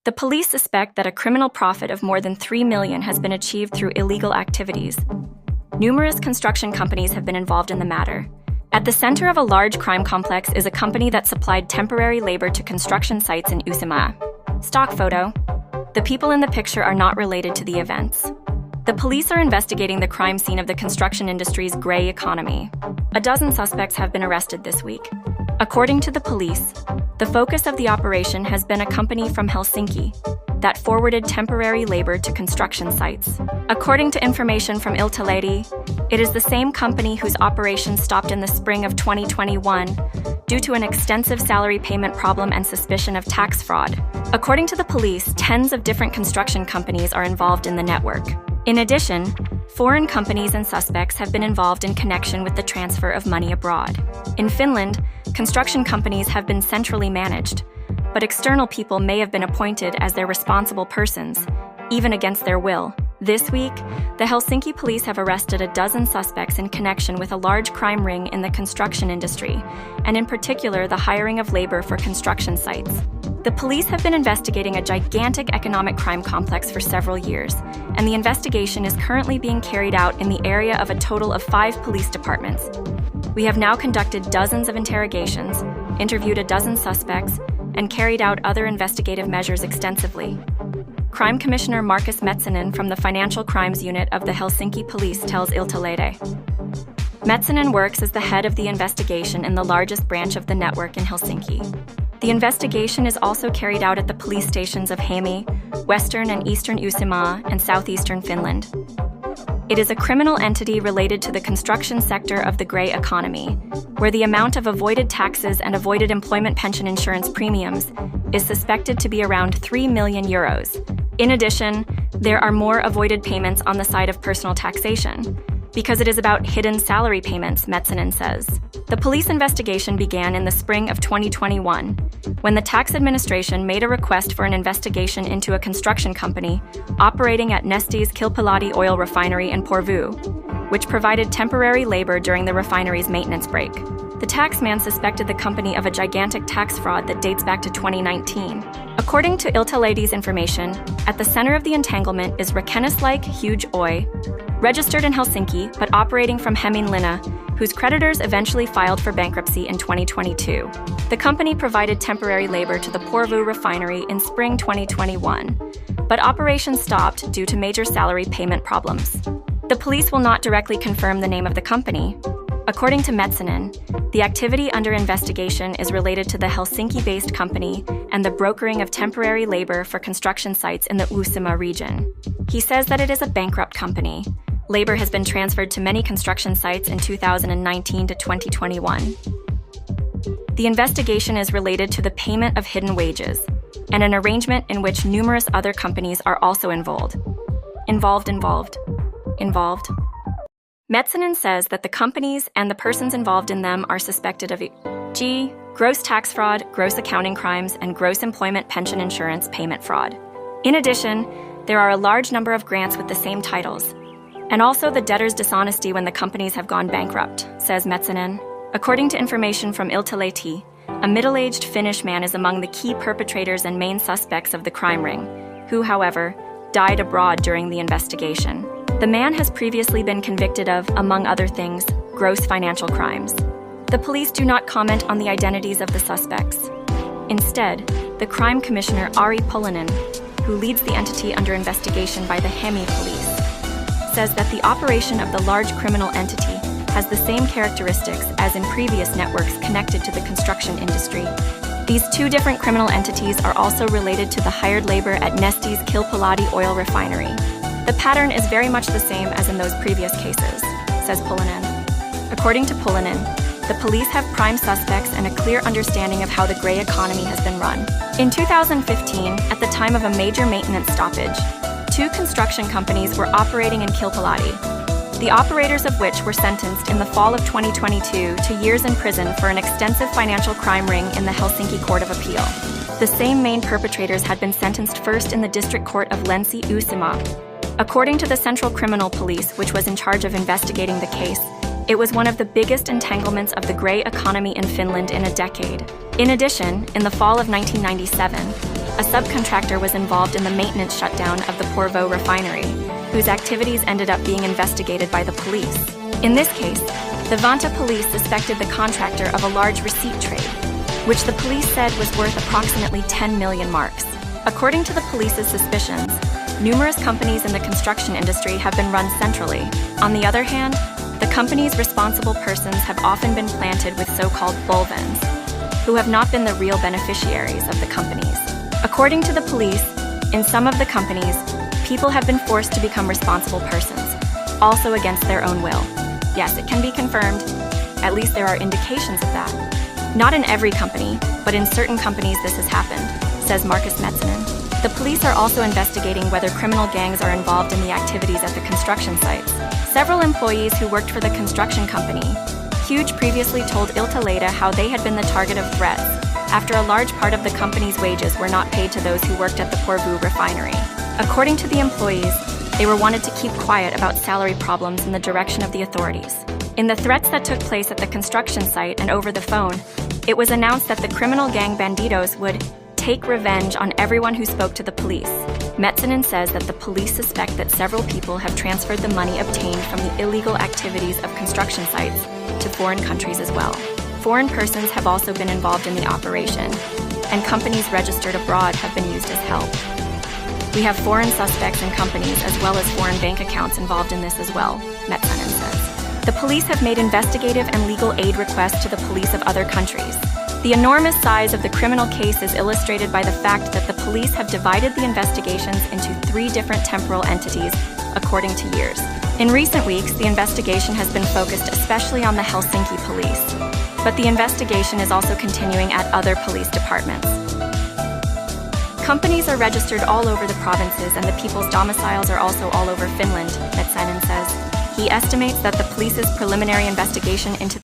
The police suspect that a criminal profit of more than $3 million has been achieved through illegal activities. Numerous construction companies have been involved in the matter. At the center of a large crime complex is a company that supplied temporary labor to construction sites in Uusimaa. Stock photo. The people in the picture are not related to the events. The police are investigating the crime scene of the construction industry's gray economy. A dozen suspects have been arrested this week. According to the police, the focus of the operation has been a company from Helsinki that forwarded temporary labor to construction sites. According to information from Iltalehti, it is the same company whose operation stopped in the spring of 2021 due to an extensive salary payment problem and suspicion of tax fraud. According to the police, tens of different construction companies are involved in the network. In addition, foreign companies and suspects have been involved in connection with the transfer of money abroad. In Finland, construction companies have been centrally managed, but external people may have been appointed as their responsible persons, even against their will. This week, the Helsinki police have arrested a dozen suspects in connection with a large crime ring in the construction industry, and in particular the hiring of labor for construction sites. The police have been investigating a gigantic economic crime complex for several years, and the investigation is currently being carried out in the area of a total of 5 police departments. We have now conducted dozens of interrogations, interviewed a dozen suspects, and carried out other investigative measures extensively. Crime Commissioner Markus Metsänen from the Financial Crimes Unit of the Helsinki Police tells Iltalehti. Metsänen works as the head of the investigation in the largest branch of the network in Helsinki. The investigation is also carried out at the police stations of Hami, Western and Eastern Uusimaa, and Southeastern Finland. It is a criminal entity related to the construction sector of the grey economy, where the amount of avoided taxes and avoided employment pension insurance premiums is suspected to be around 3 million euros. In addition, there are more avoided payments on the side of personal taxation, because it is about hidden salary payments, Metsänen says. The police investigation began in the spring of 2021, when the tax administration made a request for an investigation into a construction company operating at Neste's Kilpilahti oil refinery in Porvoo, which provided temporary labor during the refinery's maintenance break. The taxman suspected the company of a gigantic tax fraud that dates back to 2019. According to Iltalehti's information, at the center of the entanglement is Rakennus-like Huge Oy, registered in Helsinki but operating from Hämeenlinna, whose creditors eventually filed for bankruptcy in 2022. The company provided temporary labor to the Porvoo refinery in spring 2021, but operations stopped due to major salary payment problems. The police will not directly confirm the name of the company. According to Metsänen, the activity under investigation is related to the Helsinki-based company and the brokering of temporary labor for construction sites in the Uusimaa region. He says that it is a bankrupt company. Labor has been transferred to many construction sites in 2019 to 2021. The investigation is related to the payment of hidden wages and an arrangement in which numerous other companies are also involved. Metsänen says that the companies and the persons involved in them are suspected of gross tax fraud, gross accounting crimes, and gross employment pension insurance payment fraud. In addition, there are a large number of grants with the same titles, and also the debtor's dishonesty when the companies have gone bankrupt, says Metsänen. According to information from Iltalehti, a middle-aged Finnish man is among the key perpetrators and main suspects of the crime ring, who, however, died abroad during the investigation. The man has previously been convicted of, among other things, gross financial crimes. The police do not comment on the identities of the suspects. Instead, the crime commissioner Ari Polonen, who leads the entity under investigation by the Hemi police, says that the operation of the large criminal entity has the same characteristics as in previous networks connected to the construction industry. These 2 different criminal entities are also related to the hired labor at Neste's Kilpilahti oil refinery. The pattern is very much the same as in those previous cases, says Polonen. According to Polonen, the police have prime suspects and a clear understanding of how the grey economy has been run. In 2015, at the time of a major maintenance stoppage, 2 construction companies were operating in Kilpilahti, the operators of which were sentenced in the fall of 2022 to years in prison for an extensive financial crime ring in the Helsinki Court of Appeal. The same main perpetrators had been sentenced first in the District Court of Lensi Uusimaa. According to the Central Criminal Police, which was in charge of investigating the case, It was one of the biggest entanglements of the grey economy in Finland in a decade. In addition, in the fall of 1997, a subcontractor was involved in the maintenance shutdown of the Porvoo refinery, whose activities ended up being investigated by the police. In this case, the Vantaa police suspected the contractor of a large receipt trade, which the police said was worth approximately 10 million marks. According to the police's suspicions, numerous companies in the construction industry have been run centrally. On the other hand, the company's responsible persons have often been planted with so-called bulvans, who have not been the real beneficiaries of the companies. According to the police, in some of the companies, people have been forced to become responsible persons, also against their own will. Yes, it can be confirmed. At least there are indications of that. Not in every company, but in certain companies this has happened, says Markus Metsänen. The police are also investigating whether criminal gangs are involved in the activities at the construction sites. Several employees who worked for the construction company, Huge previously told Iltalehti how they had been the target of threats after a large part of the company's wages were not paid to those who worked at the Porvoo refinery. According to the employees, they were wanted to keep quiet about salary problems in the direction of the authorities. In the threats that took place at the construction site and over the phone, it was announced that the criminal gang Bandidos would take revenge on everyone who spoke to the police. Metsänen says that the police suspect that several people have transferred the money obtained from the illegal activities of construction sites to foreign countries as well. Foreign persons have also been involved in the operation, and companies registered abroad have been used as help. We have foreign suspects and companies as well as foreign bank accounts involved in this as well, Metsänen says. The police have made investigative and legal aid requests to the police of other countries. The enormous size of the criminal case is illustrated by the fact that the police have divided the investigations into 3 different temporal entities, according to years. In recent weeks, the investigation has been focused especially on the Helsinki police, but the investigation is also continuing at other police departments. Companies are registered all over the provinces and the people's domiciles are also all over Finland, Metsänen says. He estimates that the police's preliminary investigation into